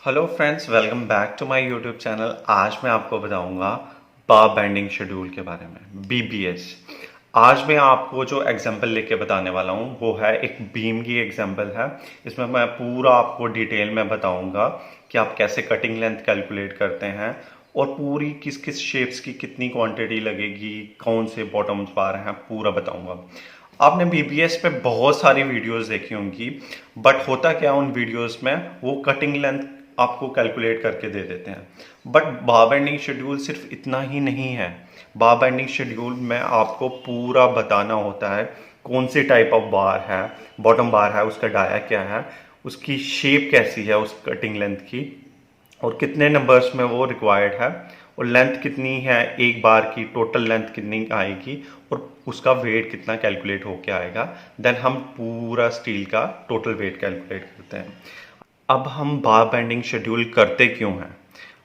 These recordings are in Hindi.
Hello friends, welcome back to my YouTube channel. आज मैं आपको बताऊंगा बार बेंडिंग शेड्यूल के बारे में, बीबीएस। आज मैं आपको जो एग्जांपल लेके बताने वाला हूं वो है एक बीम की एग्जांपल है। इसमें मैं पूरा आपको डिटेल में बताऊंगा कि आप कैसे कटिंग लेंथ कैलकुलेट करते हैं और पूरी किस किस शेप्स की कितनी क्वांटिटी लगेगी, कौन से बॉटम्स बार हैं, पूरा बताऊंगा। आपने बीबीएस पे बहुत सारी वीडियोस देखी होंगी, बट होता क्या उन वीडियोस में वो कटिंग लेंथ आपको कैलकुलेट करके दे देते हैं। बट बार बेंडिंग शेड्यूल सिर्फ इतना ही नहीं है। बार बेंडिंग शेड्यूल में आपको पूरा बताना होता है कौन सी टाइप ऑफ बार है, बॉटम बार है, उसका डाया क्या है, उसकी शेप कैसी है उस कटिंग लेंथ की, और कितने नंबर्स में वो रिक्वायर्ड है, और लेंथ कितनी है एक बार की, टोटल लेंथ कितनी आएगी, और उसका वेट कितना कैलकुलेट होके आएगा। देन हम पूरा स्टील का टोटल वेट कैलकुलेट करते हैं। अब हम बार बेंडिंग शेड्यूल करते क्यों हैं?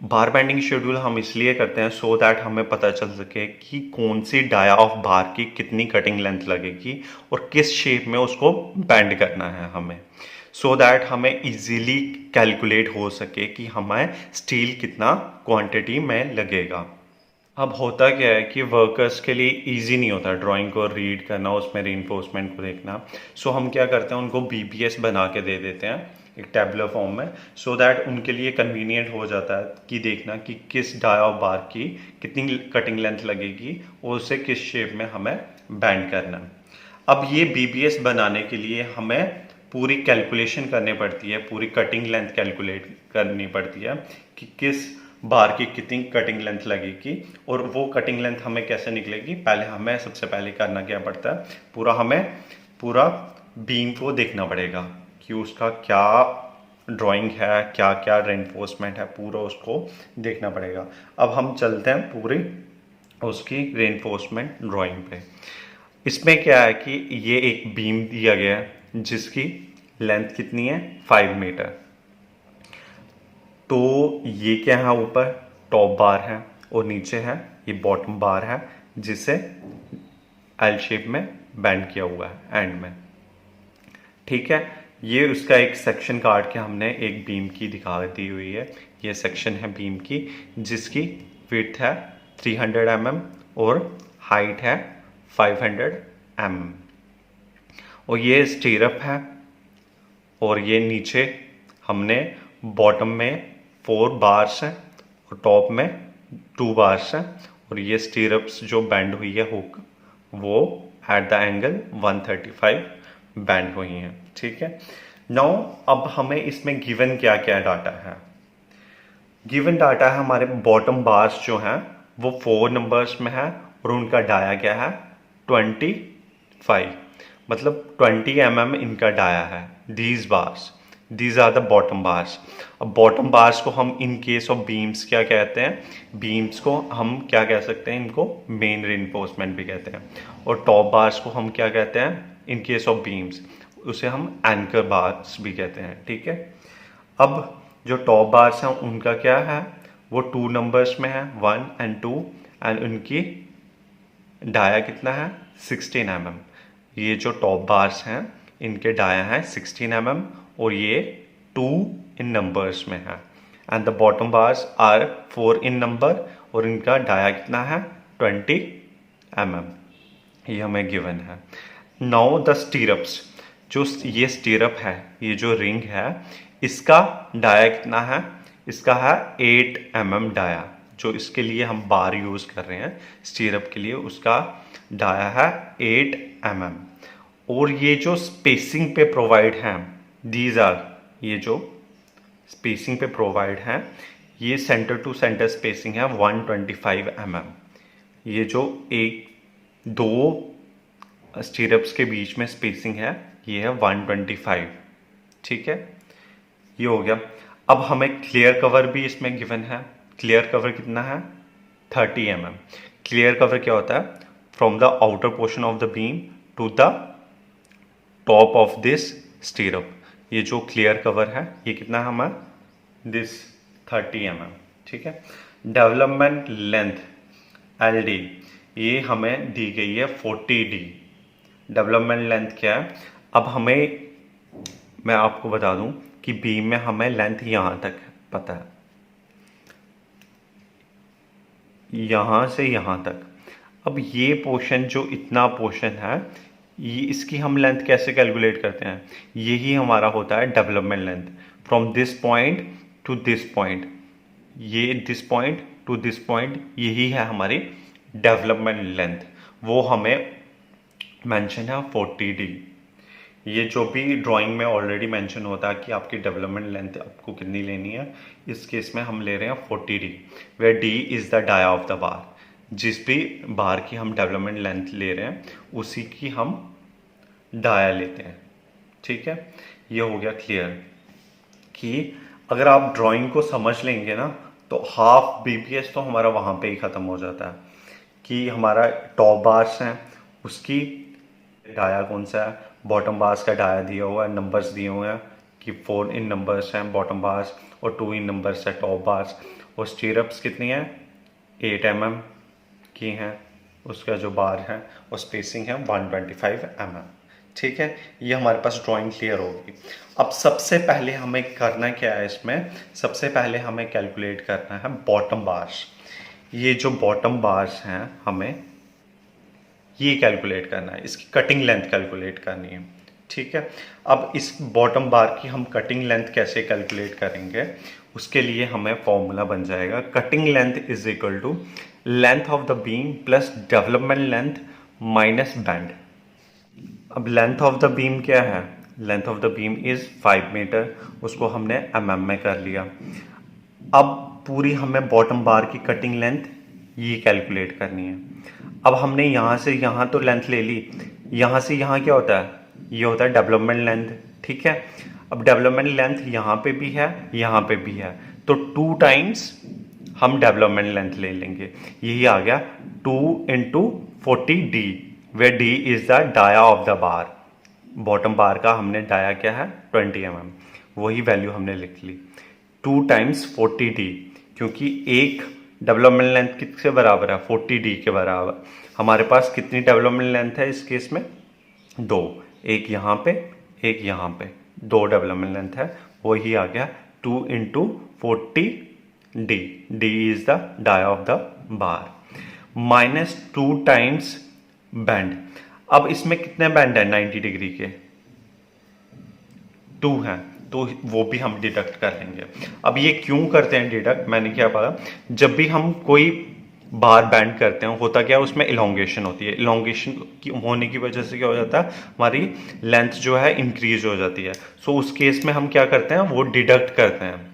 बार बेंडिंग शेड्यूल हम इसलिए करते हैं सो दैट हमें पता चल सके कि कौन सी डाया ऑफ बार की कितनी कटिंग लेंथ लगेगी और किस शेप में उसको बेंड करना है हमें, सो दैट हमें इजीली कैलकुलेट हो सके कि हमें स्टील कितना क्वांटिटी में लगेगा। अब होता क्या है कि वर्कर्स के लिए इजी नहीं होता ड्राइंग को रीड करना, उसमें रीइंफोर्समेंट को देखना। सो हम क्या करते हैं, उनको बीबीएस बना के दे देते हैं एक टैबुलर फॉर्म में, सो दैट उनके लिए कन्वीनियंट हो जाता है कि देखना कि किस डाया बार की कितनी कटिंग लेंथ लगेगी और उसे किस शेप में हमें बैंड करना है। अब ये बीबीएस बनाने के लिए हमें पूरी कैलकुलेशन करनी पड़ती है, पूरी कटिंग लेंथ कैलकुलेट करनी पड़ती है कि किस बार की कितनी कटिंग लेंथ लगेगी और वो कटिंग लेंथ हमें कैसे निकलेगी। पहले हमें सबसे पहले करना क्या पड़ता है, पूरा बीम को देखना पड़ेगा कि उसका क्या ड्राइंग है, क्या क्या रेनफोर्समेंट है, पूरा उसको देखना पड़ेगा। अब हम चलते हैं पूरी उसकी रेनफोर्समेंट ड्राइंग पे। इसमें क्या है कि ये एक बीम दिया गया है जिसकी लेंथ कितनी है, 5 मीटर। तो ये क्या है, ऊपर टॉप बार है और नीचे है ये बॉटम बार है जिसे एल शेप में बेंड किया हुआ है एंड में। ठीक है, ये उसका एक सेक्शन काट के हमने एक बीम की दिखा दी हुई है। ये सेक्शन है बीम की जिसकी विड्थ है 300 mm और हाइट है 500 mm। और ये स्टीरअप है और ये नीचे हमने बॉटम में 4 बार्स हैं और टॉप में 2 बार्स हैं, और ये स्टीरअप्स जो बैंड हुई है हुक वो एट द एंगल 135 बैंड हुई हैं। ठीक है, नाउ अब हमें इसमें गिवन क्या क्या डाटा है। गिवन डाटा है हमारे बॉटम बार्स जो हैं वो 4 नंबर्स में है और उनका डाया क्या है 25, मतलब 20 mm इनका डाया है। These bars, these are the bottom bars. अब बॉटम बार्स को हम इन केस ऑफ बीम्स क्या कहते हैं, बीम्स को हम क्या कह सकते हैं, इनको मेन रिइंफोर्समेंट भी कहते हैं। और टॉप बार्स को हम क्या कहते हैं इन केस ऑफ बीम्स, उसे हम एंकर बार्स भी कहते हैं। ठीक है, अब जो टॉप बार्स हैं उनका क्या है, वो 2 नंबर्स में है, 1 and 2, एंड उनकी डाया कितना है 16 mm। ये जो टॉप बार्स हैं इनके डाया है 16 mm और ये 2 इन नंबर्स में है। And the bottom bars are 4 in number और इनका डाया कितना है 20 mm। ये हमें गिवन है। नाउ द स्टीरअप्स, जो ये स्टीरअप है, ये जो रिंग है, इसका डाया कितना है, इसका है 8 mm डाया। जो इसके लिए हम बार यूज कर रहे हैं स्टीरअप के लिए, उसका डाया है 8 mm। और ये जो स्पेसिंग पे प्रोवाइड हैं, दीज आर, ये जो स्पेसिंग पे प्रोवाइड हैं, ये सेंटर टू सेंटर स्पेसिंग है 125 mm। ये जो एक दो स्टीरअप्स के बीच में स्पेसिंग है ये है 125। ठीक है, ये हो गया। अब हमें क्लियर कवर भी इसमें गिवन है। क्लियर कवर कितना है 30 mm। क्लियर कवर क्या होता है, from the outer portion of the beam to the top of this stirrup. ये जो क्लियर कवर है ये कितना है हमारा दिस 30 mm। ठीक है, डेवलपमेंट लेंथ LD ये हमें दी गई है 40D। डेवलपमेंट लेंथ क्या है, अब हमें, मैं आपको बता दूं कि बीम में हमें लेंथ यहाँ तक पता है, यहाँ से यहाँ तक। अब ये पोर्शन, जो इतना पोर्शन है, ये इसकी हम लेंथ कैसे कैलकुलेट करते हैं? यही हमारा होता है development length, from this point to this point. ये this point to this point, यही है हमारी डेवलपमेंट लेंथ। वो हमें मेंशन है 40D। ये जो भी ड्राइंग में ऑलरेडी मेंशन होता है कि आपकी डेवलपमेंट लेंथ आपको कितनी लेनी है, इस केस में हम ले रहे हैं 40D, where D is the dia of the bar. जिस भी बार की हम डेवलपमेंट लेंथ ले रहे हैं उसी की हम डाया लेते हैं। ठीक है, ये हो गया क्लियर कि अगर आप ड्राइंग को समझ लेंगे ना तो हाफ बीपीएस तो हमारा वहाँ पे ही ख़त्म हो जाता है कि हमारा टॉप बार्स हैं उसकी डाया कौन सा है, बॉटम बार्स का डाया दिया हुआ है, नंबर्स दिए हुए हैं कि 4 इन नंबर्स हैं बॉटम बार्स और 2 इन नंबर्स है टॉप बार्स, और स्टीरअप्स कितनी है 8 mm की हैं, उसका जो बार है और स्पेसिंग है 125 mm। ठीक है, ये हमारे पास ड्राइंग क्लियर होगी। अब सबसे पहले हमें करना क्या है, इसमें सबसे पहले हमें कैलकुलेट करना है बॉटम बार्स। ये जो बॉटम बार्स हैं हमें ये कैलकुलेट करना है, इसकी कटिंग लेंथ कैलकुलेट करनी है। ठीक है, अब इस बॉटम बार की हम कटिंग लेंथ कैसे कैलकुलेट करेंगे, उसके लिए हमें फॉर्मूला बन जाएगा cutting length is equal to length of the beam plus development length minus bend. अब लेंथ ऑफ द बीम क्या है, length of the beam is 5 metre, उसको हमने mm में कर लिया। अब पूरी हमें बॉटम बार की कटिंग लेंथ ये कैलकुलेट करनी है। अब हमने यहाँ से यहाँ तो लेंथ ले ली, यहाँ से यहाँ क्या होता है, ये होता है डेवलपमेंट लेंथ। ठीक है, अब डेवलपमेंट लेंथ यहाँ पे भी है यहाँ पे भी है, तो 2 टाइम्स हम डेवलपमेंट लेंथ ले लेंगे, यही आ गया 2 × 40D, where D is the dia of the bar. Bottom bar का हमने डाया क्या है 20 mm, वही वैल्यू हमने लिख ली 2 × 40D, क्योंकि एक डेवलपमेंट लेंथ किसके बराबर है 40D के बराबर। हमारे पास कितनी डेवलपमेंट लेंथ है इस केस में 2, एक यहाँ पे एक यहाँ पे, 2 डेवलपमेंट लेंथ है, वही आ गया 2 × 40D। D is the dia of the bar minus 2 times bend. अब इसमें कितने बैंड है 90 डिग्री के 2 हैं, तो वो भी हम डिडक्ट कर लेंगे। अब ये क्यों करते हैं डिडक्ट, मैंने क्या पता, जब भी हम कोई बार बैंड करते हैं होता क्या है उसमें इलोंगेशन होती है, इलोंगेशन की होने की वजह से क्या हो जाता है हमारी लेंथ जो है इंक्रीज हो जाती है। सो उस केस में हम क्या करते हैं वो डिडक्ट करते हैं।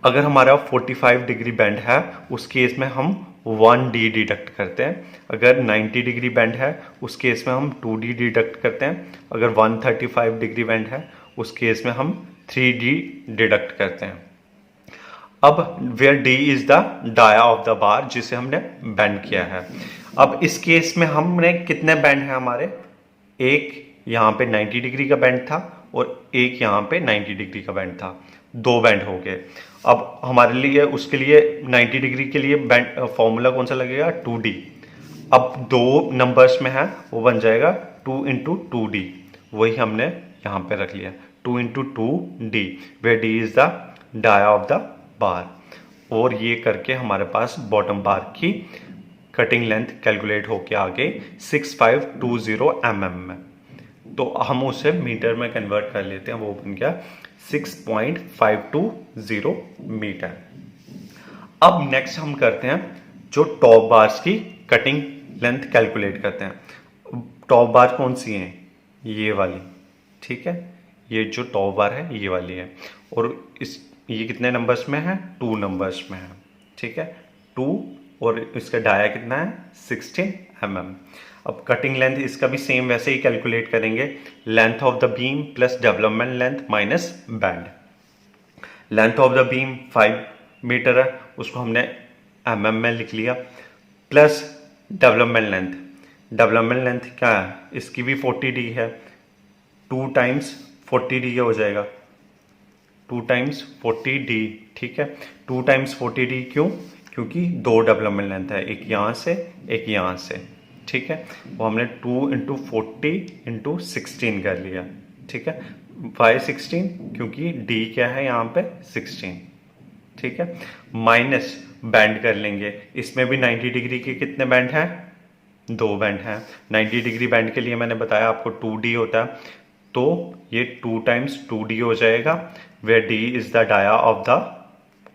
अगर हमारा 45 डिग्री बैंड है उस केस में हम 1D डिडक्ट करते हैं, अगर 90 डिग्री बैंड है उस केस में हम 2D डिडक्ट करते हैं, अगर 135 डिग्री बैंड है उस केस में हम 3D डिडक्ट करते हैं। अब where D is the dia of the bar जिसे हमने बैंड किया है। अब इस केस में हमने कितने बैंड हैं हमारे, एक यहाँ पे 90 डिग्री का बैंड था और एक यहाँ पे 90 डिग्री का बैंड था, 2 बैंड हो गए। अब हमारे लिए उसके लिए 90 डिग्री के लिए बैंड फॉर्मूला कौन सा लगेगा 2D। अब 2 नंबर्स में है वो बन जाएगा 2 × 2D, वही हमने यहाँ पे रख लिया 2 × 2D, where D is the dia of the bar. और ये करके हमारे पास बॉटम बार की कटिंग लेंथ कैलकुलेट होके आ गई 6520 mm में, तो हम उसे मीटर में कन्वर्ट कर लेते हैं, वो बन गया 6.520 मीटर। अब नेक्स्ट हम करते हैं जो टॉप बार्स की कटिंग लेंथ कैलकुलेट करते हैं। टॉप बार कौन सी हैं, ये वाली। ठीक है, ये जो टॉप बार है ये वाली है, और ये कितने नंबर्स में है 2 नंबर्स में है। ठीक है, 2 और इसका डाया कितना है 16 mm। अब कटिंग लेंथ इसका भी सेम वैसे ही कैलकुलेट करेंगे, length of the beam plus development length minus bend. Length of the beam 5 metre है, उसको हमने mm में लिख लिया, plus development length. Development length क्या है, इसकी भी 40D है, 2 टाइम्स 40D हो जाएगा, 2 टाइम्स 40D। ठीक है, 2 टाइम्स 40D क्यों, क्योंकि 2 डेवलपमेंट लेंथ है, एक यहाँ से एक यहाँ से। ठीक है, वो हमने 2 × 40 × 16 कर लिया। ठीक है, वाई 16 क्योंकि D क्या है यहाँ पे 16। ठीक है, माइनस बैंड कर लेंगे, इसमें भी 90 डिग्री के कितने बैंड हैं, 2 बैंड हैं। 90 डिग्री बैंड के लिए मैंने बताया आपको 2D होता है, तो ये 2 टाइम्स 2D हो जाएगा, where D is the dia of the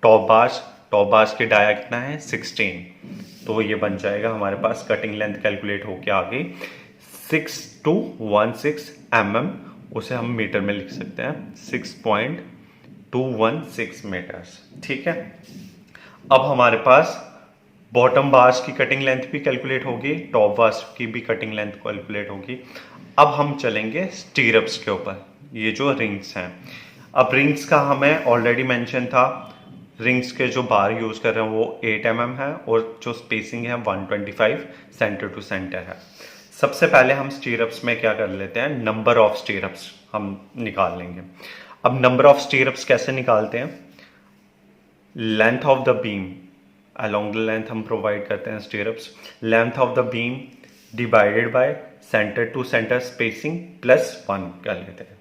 top bars. Top bars के डाया कितना है, 16। तो ये बन जाएगा हमारे पास, कटिंग लेंथ कैलकुलेट होके आ गई 6216 mm, उसे हम मीटर में लिख सकते हैं 6.216 मीटर्स। ठीक है, अब हमारे पास बॉटम बार्स की कटिंग लेंथ भी कैलकुलेट होगी, टॉप बार्स की भी कटिंग लेंथ कैलकुलेट होगी। अब हम चलेंगे स्टीरअप्स के ऊपर, ये जो रिंग्स हैं। अब रिंग्स का हमें ऑलरेडी मेंशन था, रिंग्स के जो बार यूज कर रहे हैं वो 8 mm है और जो स्पेसिंग है 125 सेंटर टू सेंटर है। सबसे पहले हम स्टीरअप्स में क्या कर लेते हैं, नंबर ऑफ स्टीरअप्स हम निकाल लेंगे। अब नंबर ऑफ स्टीरअप्स कैसे निकालते हैं, length of the beam, along the length हम प्रोवाइड करते हैं stirrups, length of the beam divided by centre to centre spacing plus 1 कर लेते हैं।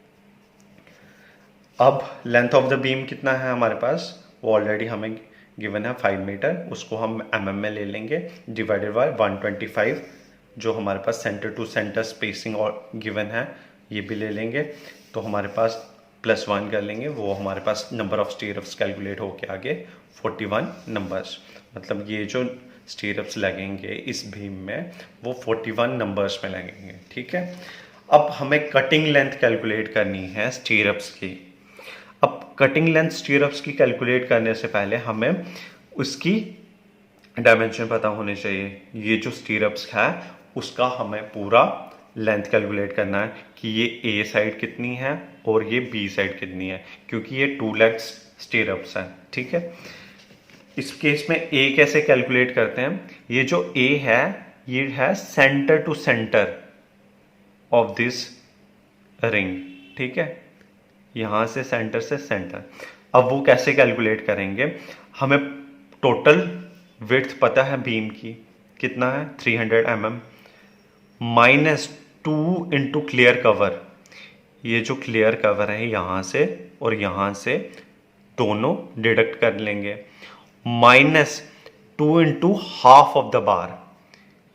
अब लेंथ ऑफ द बीम कितना है हमारे पास, वो ऑलरेडी हमें गिवन है 5 मीटर, उसको हम mm में ले लेंगे, डिवाइडेड बाय 125 जो हमारे पास सेंटर टू सेंटर स्पेसिंग और गिवन है ये भी ले लेंगे, तो हमारे पास प्लस 1 कर लेंगे, वो हमारे पास नंबर ऑफ स्टीरअप्स कैलकुलेट होके आगे 41 नंबर्स। मतलब ये जो स्टीरअप्स लगेंगे इस बीम में वो 41 नंबर्स में लगेंगे। ठीक है, अब हमें कटिंग लेंथ कैलकुलेट करनी है स्टीरअप्स की। अब कटिंग लेंथ स्टीरअप्स की कैलकुलेट करने से पहले हमें उसकी डायमेंशन पता होने चाहिए। ये जो स्टीरअप्स है उसका हमें पूरा लेंथ कैलकुलेट करना है कि ये ए साइड कितनी है और ये बी साइड कितनी है, क्योंकि ये 2 लेग्स स्टीरअप्स हैं। ठीक है, इस केस में ए कैसे कैलकुलेट करते हैं, ये जो ए है ये है centre to centre of this ring. ठीक है, यहां से सेंटर से सेंटर। अब वो कैसे कैलकुलेट करेंगे, हमें टोटल विड्थ पता है बीम की कितना है 300 mm, minus 2 into clear cover, ये जो क्लियर कवर है यहां से और यहां से दोनों डिडक्ट कर लेंगे, minus 2 into half of the बार,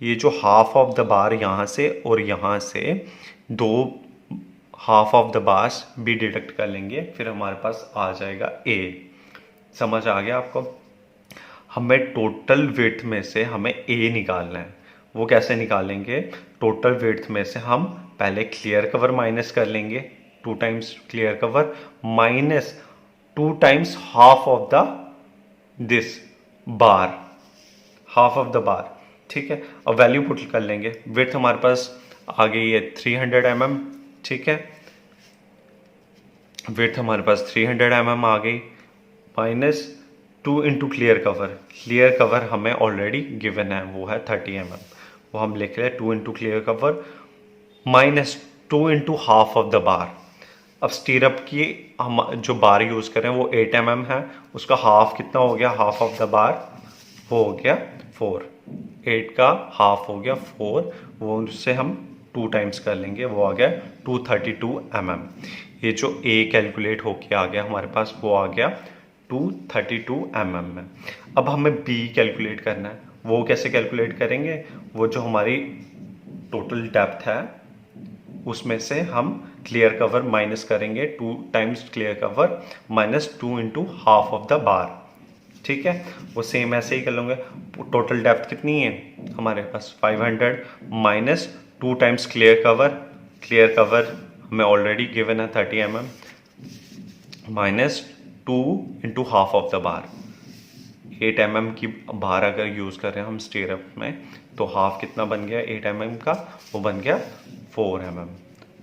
ये जो हाफ ऑफ द बार यहां से और यहां से दो हाफ ऑफ द बार्स भी डिडक्ट कर लेंगे, फिर हमारे पास आ जाएगा ए। समझ आ गया आपको, हमें टोटल विड्थ में से हमें ए निकालना है। वो कैसे निकालेंगे, टोटल विड्थ में से हम पहले क्लियर कवर माइनस कर लेंगे, 2 times clear cover minus 2 times half of the this bar, half of the बार। ठीक है, अब वैल्यू पुट कर लेंगे, विड्थ हमारे पास आ गई है 300 mm। ठीक है, विड्थ हमारे पास 300 mm आ गई, minus 2 into clear cover, clear cover हमें ऑलरेडी गिवन है वो है 30 mm, वो हम लिख रहे हैं 2 into clear cover minus 2 into half of the बार। अब स्टीरअप की हम जो बार यूज कर रहे हैं वो 8 mm है, उसका हाफ कितना हो गया, हाफ ऑफ द बार वो हो गया 4, 8 का हाफ हो गया 4, वो उससे हम 2 टाइम्स कर लेंगे, वो आ गया 232 mm। ये जो ए कैलकुलेट होके आ गया हमारे पास वो आ गया 232 mm में। अब हमें बी कैलकुलेट करना है, वो कैसे कैलकुलेट करेंगे, वो जो हमारी टोटल डेप्थ है उसमें से हम क्लियर कवर माइनस करेंगे, 2 times clear cover minus 2 into half of the बार। ठीक है, वो सेम ऐसे ही कर लेंगे, टोटल डेप्थ कितनी है हमारे पास 500 minus 2 times clear cover, clear cover हमें ऑलरेडी गिवन है 30 mm, minus 2 into half of the bar. 8 mm की बार अगर यूज़ कर रहे हैं हम स्टीरअप में तो हाफ कितना बन गया 8 mm का, वो बन गया 4 mm,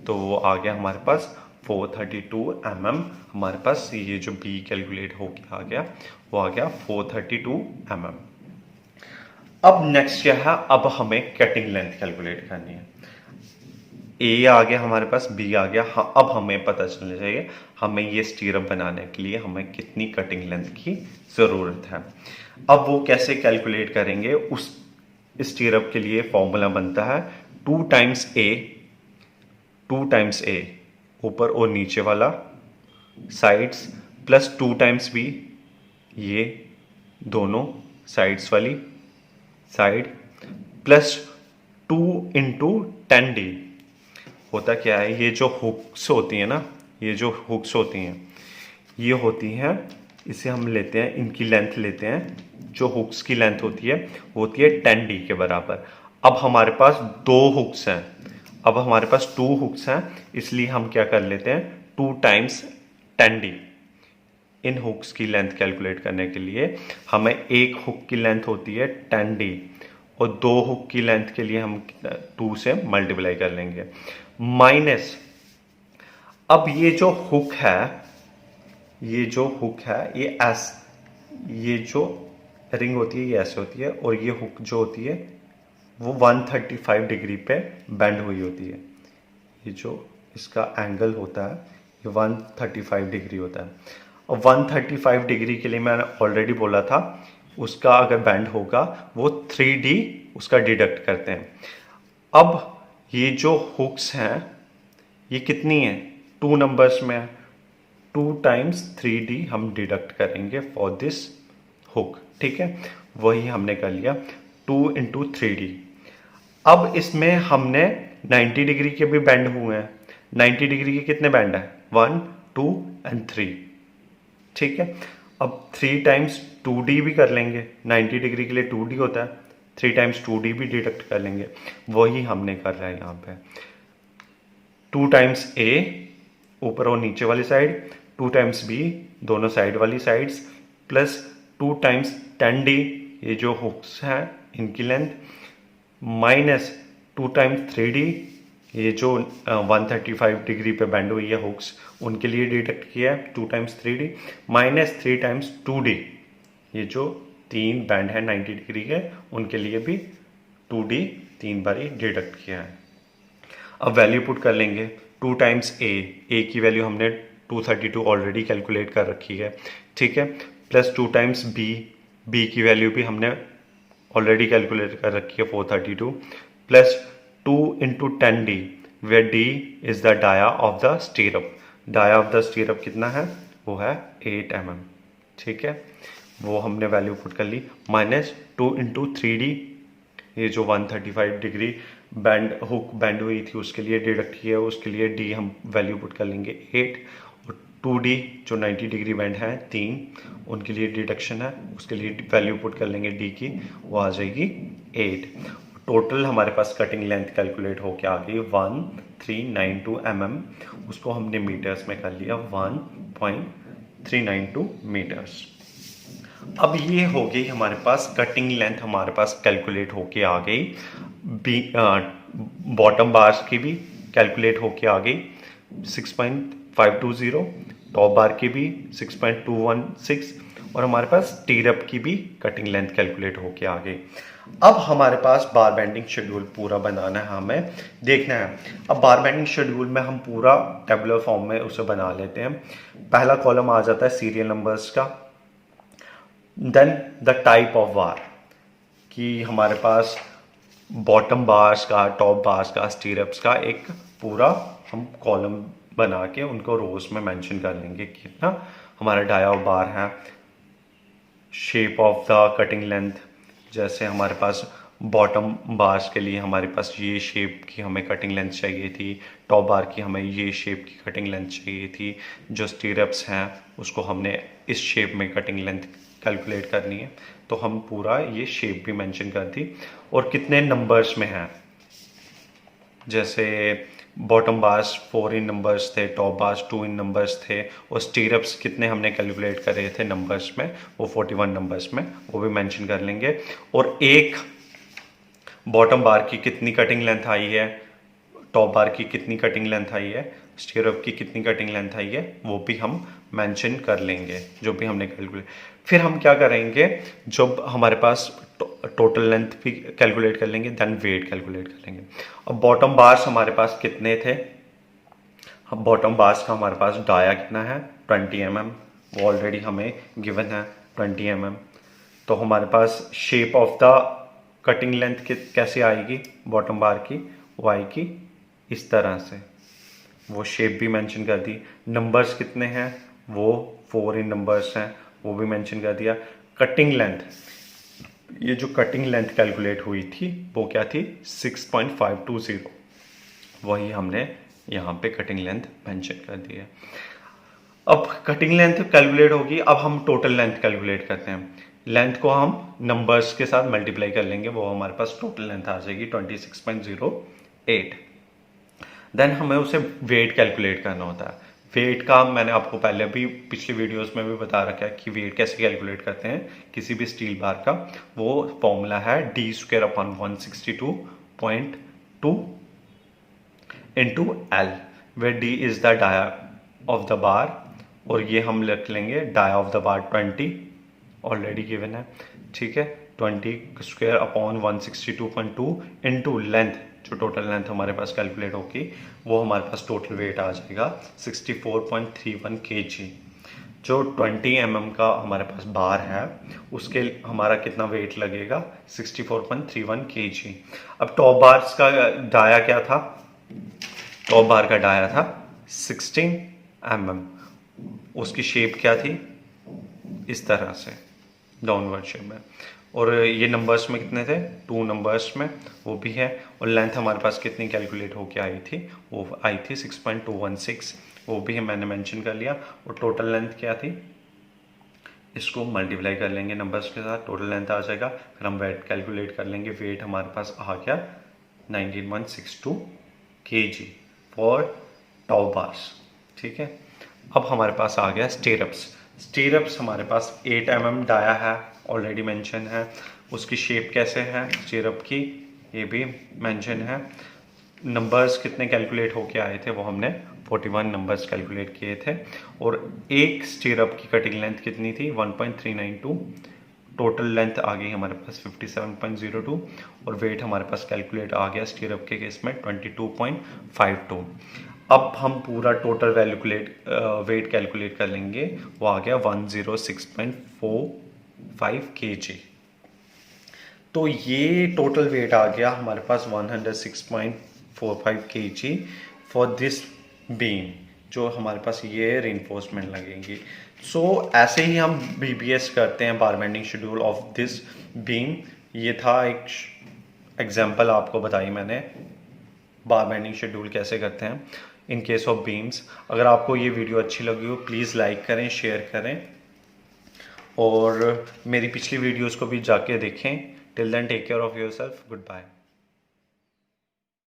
तो वो आ गया हमारे पास 432 mm। हमारे पास ये जो बी कैलकुलेट हो गया आ गया वो आ गया 432 mm। अब नेक्स्ट क्या है, अब हमें कटिंग लेंथ कैलकुलेट करनी है। ए आ गया हमारे पास, बी आ गया, हाँ अब हमें पता चलना चाहिए हमें ये स्टीरअप बनाने के लिए हमें कितनी कटिंग लेंथ की ज़रूरत है। अब वो कैसे कैलकुलेट करेंगे, उस स्टीरअप के लिए फॉर्मूला बनता है 2 टाइम्स ए, 2 टाइम्स ए ऊपर और नीचे वाला साइड्स प्लस 2 टाइम्स बी ये दोनों साइड्स वाली साइड प्लस 2 × 10D। होता क्या है, ये जो हुक्स होती हैं ना, ये जो हुक्स होती हैं ये होती हैं, इसे हम लेते हैं, इनकी लेंथ लेते हैं, जो हुक्स की लेंथ होती है वो होती है 10D के बराबर। अब हमारे पास 2 हुक्स हैं, अब हमारे पास 2 हुक्स हैं, इसलिए हम क्या कर लेते हैं 2 × 10D। इन हुक्स की लेंथ कैलकुलेट करने के लिए हमें एक हुक की लेंथ होती है 10D और 2 हुक की लेंथ के लिए हम 2 से मल्टीप्लाई कर लेंगे माइनस। अब ये जो हुक है, ये जो हुक है ये जो रिंग होती है ये ऐसे होती है और ये हुक जो होती है वो 135 डिग्री पे बेंड हुई होती है। ये जो इसका एंगल होता है ये 135 डिग्री होता है और 135 डिग्री के लिए मैंने ऑलरेडी बोला था उसका अगर बैंड होगा वो 3D उसका डिडक्ट करते हैं। अब ये जो हुक्स हैं ये कितनी है, 2 नंबर्स में है, 2 × 3D हम डिडक्ट करेंगे फॉर दिस हुक, ठीक है, वही हमने कर लिया 2 × 3D। अब इसमें हमने 90 डिग्री के भी बैंड हुए हैं, 90 डिग्री के कितने बैंड हैं, 1 2 और 3, ठीक है। अब 3 × 2D भी कर लेंगे, 90 डिग्री के लिए 2D होता है, 3 × 2D भी डिडक्ट कर लेंगे, वही हमने कर रहा है यहाँ पे। 2 × A ऊपर और नीचे वाली साइड, 2 × B दोनों साइड वाली साइड्स, प्लस 2 × 10D ये जो हुक्स हैं इनकी लेंथ, माइनस 2 × 3D ये जो 135 डिग्री पे बैंड हुई है हुक्स उनके लिए डिडक्ट किया है 2 × 3D, माइनस 3 × 2D ये जो 3 बैंड है 90 डिग्री के उनके लिए भी 2D 3 बारी डिडक्ट किया है। अब वैल्यू पुट कर लेंगे, 2 × A की वैल्यू हमने 232 ऑलरेडी कैलकुलेट कर रखी है, ठीक है, प्लस 2 × B की वैल्यू भी हमने ऑलरेडी कैलकुलेट कर रखी है 432, plus 2 × 10D where D is the dia of the stirrup. Dia of the stirrup कितना है, वो है 8 mm, ठीक है, वो हमने वैल्यू पुट कर ली, माइनस 2 × 3D ये जो 135 डिग्री बैंड हुक बैंड हुई थी उसके लिए डिडक्ट किया, उसके लिए D हम वैल्यू पुट कर लेंगे 8, और 2D जो 90 डिग्री बैंड है 3 उनके लिए डिडक्शन है, उसके लिए वैल्यू पुट कर लेंगे D की, वो आ जाएगी 8। टोटल हमारे पास कटिंग लेंथ कैलकुलेट होके आ गई 1392 mm, उसको हमने मीटर्स में कर लिया 1.392 मीटर्स। अब ये हो गई हमारे पास कटिंग लेंथ, हमारे पास कैलकुलेट होके आ गई, बॉटम बार्स की भी कैलकुलेट होके आ गई 6.520, टॉप बार की भी 6.216 और हमारे पास स्टीरअप की भी कटिंग लेंथ कैलकुलेट होके आ गई। अब हमारे पास बार बेंडिंग शेड्यूल पूरा बनाना है, हमें देखना है। अब बार बेंडिंग शेड्यूल में हम पूरा टेबुलर फॉर्म में उसे बना लेते हैं। पहला कॉलम आ जाता है सीरियल नंबर्स का, then the type of bar, कि हमारे पास बॉटम बार्स का, टॉप बार्स का, स्टीरअप्स का एक पूरा हम कॉलम बना के उनको रोज में मेंशन कर लेंगे कि कितना हमारा डाया बार है। Shape of the cutting length, जैसे हमारे पास बॉटम बार्स के लिए हमारे पास ये शेप की हमें कटिंग लेंथ चाहिए थी, टॉप बार की हमें ये शेप की कटिंग लेंथ चाहिए थी, जो स्टीरअप्स हैं उसको हमने इस शेप में कटिंग लेंथ कैलकुलेट करनी है, तो हम पूरा ये शेप भी मेंशन कर दी और कितने नंबर्स में है। जैसे बॉटम बार्स 4 इन नंबर्स थे, टॉप बार्स 2 इन नंबर्स थे और स्टीरअप्स कितने हमने कैलकुलेट करे थे नंबर्स में, वो 41 नंबर्स में, वो भी मेंशन कर लेंगे। और एक बॉटम बार की कितनी कटिंग लेंथ आई है, टॉप बार की कितनी कटिंग लेंथ आई है, स्टीरअप की कितनी कटिंग लेंथ आई है, वो भी हम मेंशन कर लेंगे जो भी हमने कैलकुलेट। फिर हम क्या करेंगे, जब हमारे पास टोटल लेंथ भी कैलकुलेट कर लेंगे, देन वेट कैलकुलेट कर लेंगे। अब बॉटम बार्स हमारे पास कितने थे, अब बॉटम बार्स का हमारे पास डाया कितना है 20 mm, वो ऑलरेडी हमें गिवन है 20 mm। तो हमारे पास shape of the cutting length कैसे आएगी बॉटम बार की, वो आएगी इस तरह से, वो शेप भी मेंशन कर दी। नंबर्स कितने हैं, वो 4 इन नंबर्स हैं, वो भी मेंशन कर दिया। कटिंग लेंथ, ये जो कटिंग लेंथ कैलकुलेट हुई थी वो क्या थी 6.520, वही हमने यहाँ पे कटिंग लेंथ मेंशन कर दी है। अब कटिंग लेंथ कैलकुलेट होगी, अब हम टोटल लेंथ कैलकुलेट करते हैं। लेंथ को हम नंबर्स के साथ मल्टीप्लाई कर लेंगे, वो हमारे पास टोटल लेंथ आ जाएगी 26.08। देन हमें उसे वेट कैलकुलेट करना होता है। वेट का मैंने आपको पहले भी पिछली वीडियोस में भी बता रखा है कि वेट कैसे कैलकुलेट करते हैं किसी भी स्टील बार का। वो फॉर्मूला है d²/162.2 into L, where D is the dia of the bar, और ये हम लिख लेंगे dia of the bar 20 already given है, ठीक है। 20²/162.2 इंटू लेंथ, जो टोटल लेंथ हमारे पास कैलकुलेट होगी वो हमारे पास टोटल वेट आ जाएगा 64.31 kg। जो 20 mm का हमारे पास बार है उसके हमारा कितना वेट लगेगा 64.31 kg। अब टॉप बार्स का डाया क्या था, टॉप बार का डाया था 16 mm, उसकी शेप क्या थी इस तरह से डाउनवर्ड शेप में, और ये नंबर्स में कितने थे 2 नंबर्स में वो भी है, और लेंथ हमारे पास कितनी कैलकुलेट होके आई थी, वो आई थी 6.216, वो भी मैंने मेंशन कर लिया। और टोटल लेंथ क्या थी, इसको मल्टीप्लाई कर लेंगे नंबर्स के साथ, टोटल लेंथ आ जाएगा। फिर हम वेट कैलकुलेट कर लेंगे, वेट हमारे पास आ गया 19.62 kg फॉर टॉप बार्स, ठीक है। अब हमारे पास आ गया स्टीरअप्स। स्टीरअप्स हमारे पास 8 mm डाया है, ऑलरेडी मेंशन है। उसकी शेप कैसे है स्टीरअप की, ये भी मेंशन है। नंबर्स कितने कैलकुलेट होके आए थे, वो हमने 41 नंबर्स कैलकुलेट किए थे। और एक स्टीरअप की कटिंग लेंथ कितनी थी 1.392, टोटल लेंथ आ गई हमारे पास 57.02, और वेट हमारे पास कैलकुलेट आ गया स्टीरअप के केस में 22.52। अब हम पूरा टोटल वेट कैलकुलेट कर लेंगे, वो आ गया 106.45 kg। तो ये टोटल वेट आ गया हमारे पास 106.45 kg फॉर दिस बीम, जो हमारे पास ये रिइंफोर्समेंट लगेंगी। सो ऐसे ही हम BBS करते हैं, बार bending schedule of this beam. ये था एक एग्जांपल आपको बताई मैंने, बार बेंडिंग शेड्यूल कैसे करते हैं इन केस ऑफ बीम्स। अगर आपको ये वीडियो अच्छी लगी हो प्लीज़ लाइक करें, शेयर करें, और मेरी पिछली वीडियोस को भी जाके देखें। Till then take care of yourself, good bye.